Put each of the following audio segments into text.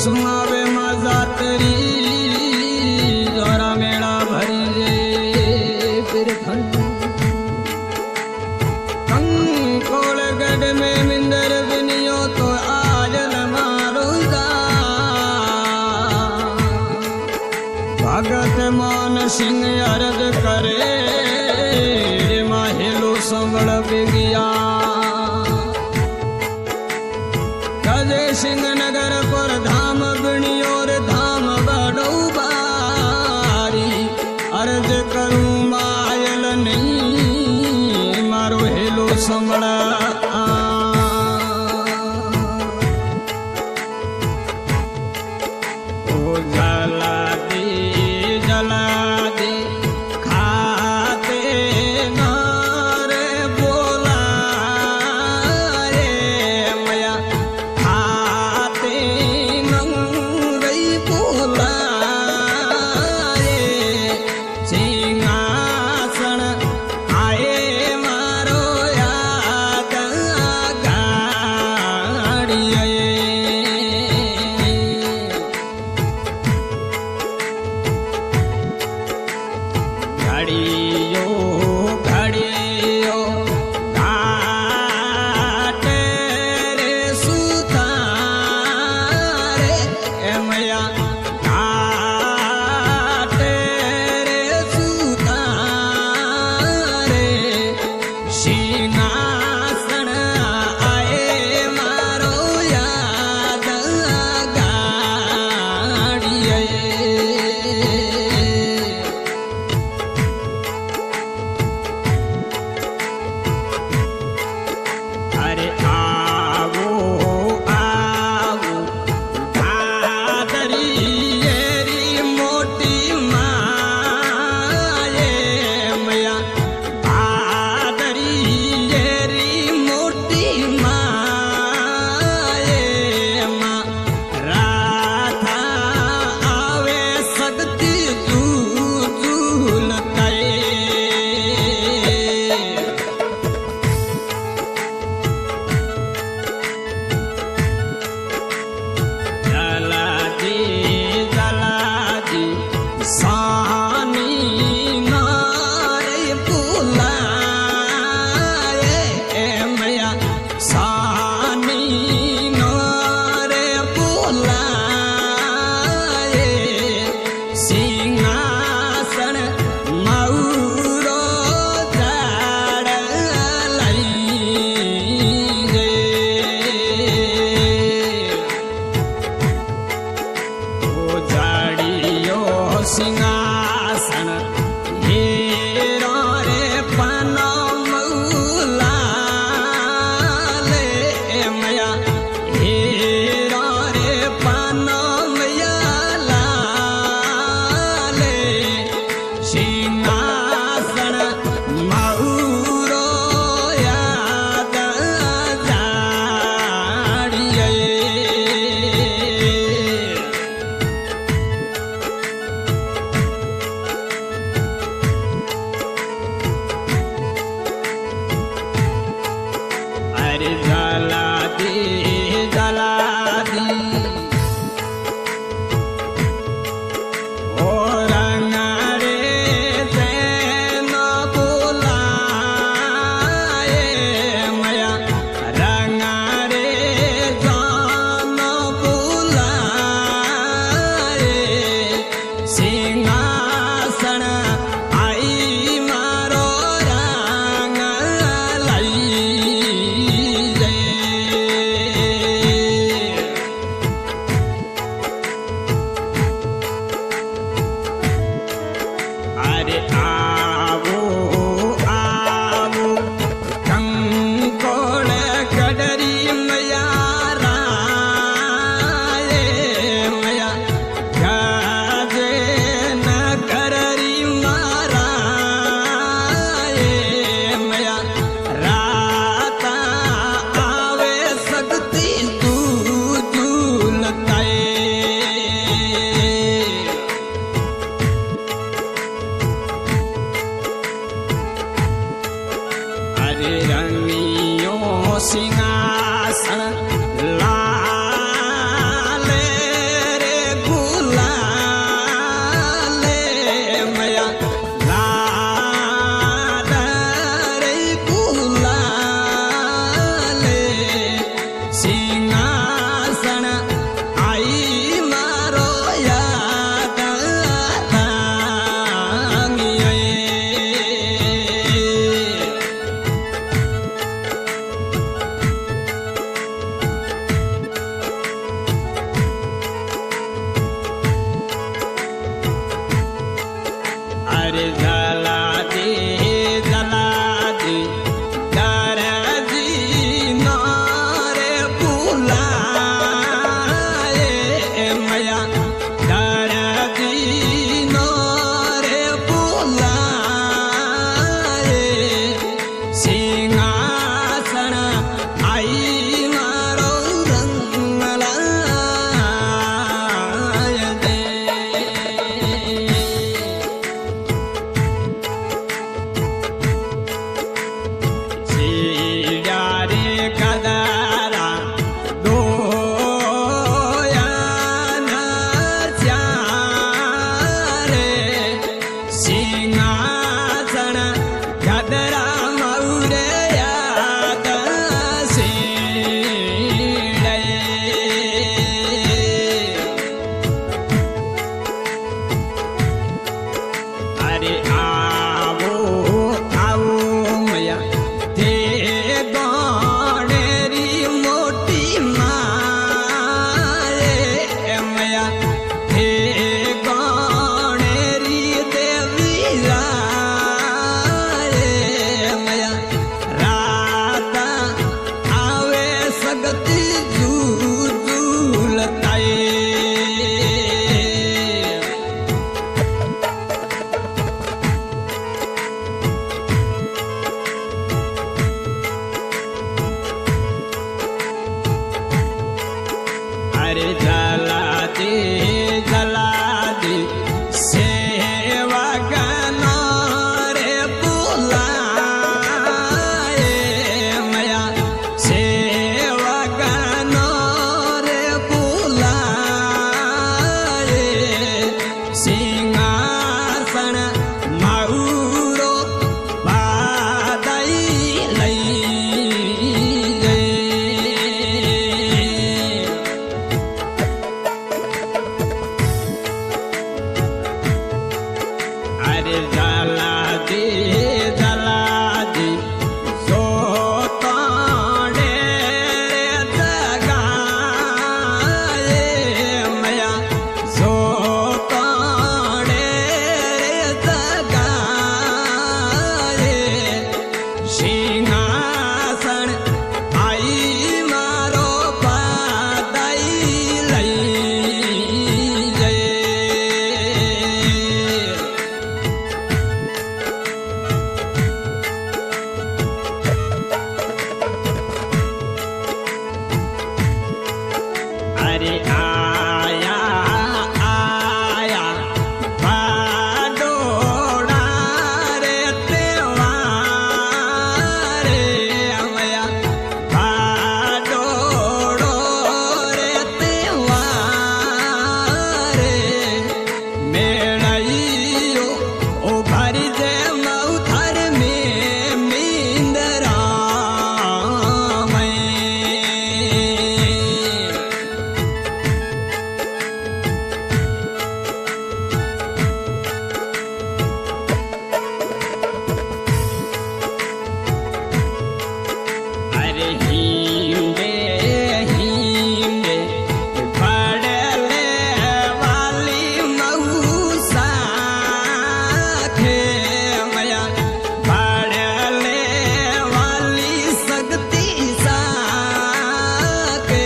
सुनावे माजा तेरी द्वारा मेला भरी रे फिर कंकोलगढ़ में मिंदर बनियो तो आज मारो भगत मान सिंह अर्ज करे माहेलो संभल बिगिया गजे सिंह नगर पर धाम बनियो रे धाम बड़ो बारी अर्ज करूं मायल नहीं मारो हेलो संभला ओ जला दे खाते न रे बोला रे मया खाते न गई बोला रे सिंहासन आए मारो याद अरे जला दे सेवा गना रे बुलाए मया सेवा गना रे बुलाए सिंहासन माउरो बादाई लई अरे जला दे सो ताड़े जगाए मया सो ताड़े जगाए सिंहासन आई मारो बादाई लई अरे आया आया बाडोड़ा रे त्योहारे मया बाडोड़ो रे त्योहारे मेड़ाइयो ओ भरी दे मऊथर में मींदरा अरे हींबे हींबे बड़ले वाली मऊसा थे मया बड़ले वाली सगती सा के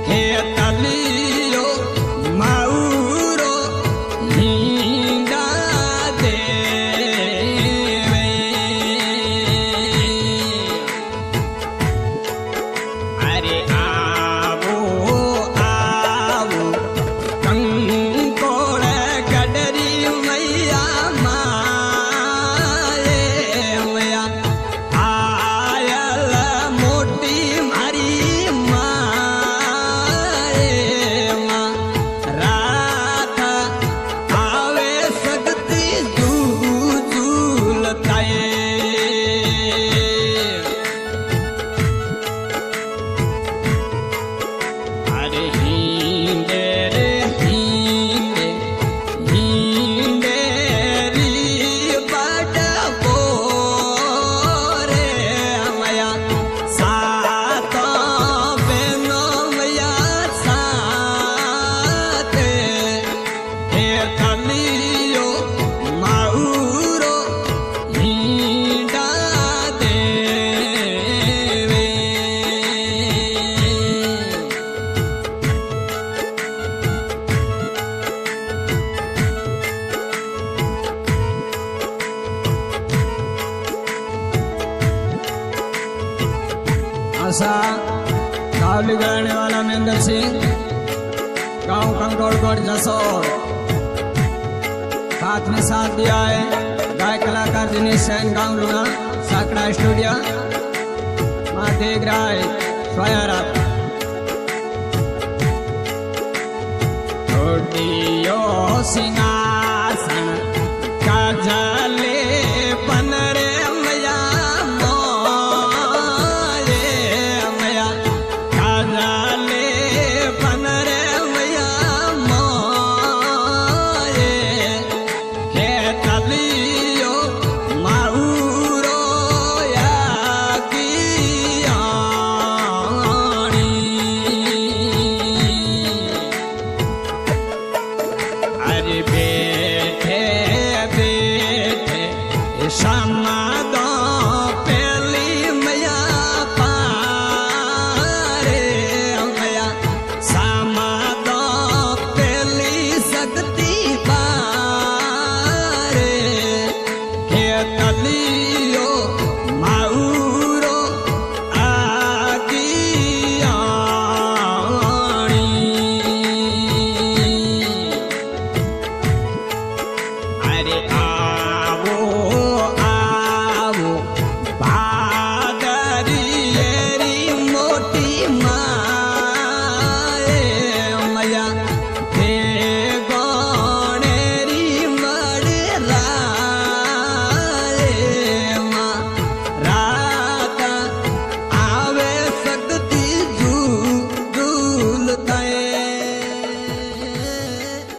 हे तलियो माउरो हींगा दे अरे आवो आवो कंकोड़ गडरी मैया माए मया आयल मोटी मारी माए माँ रात आवे सकती झूलताए अरे हींदे रे हींदे हींदे री बड़बो रे मया सातों बहनों मया साथे हे तलियो माउरो हींडा देवे आशा कावली गाने वाला महेंद्र सिंह गांव कंकोड़गढ़ जसोर साथ में साथ दिया है गाय कलाकार दिनेश सैन गांव लुना साकड़ा स्टूडियो माधेग राय सोयारा सिंगा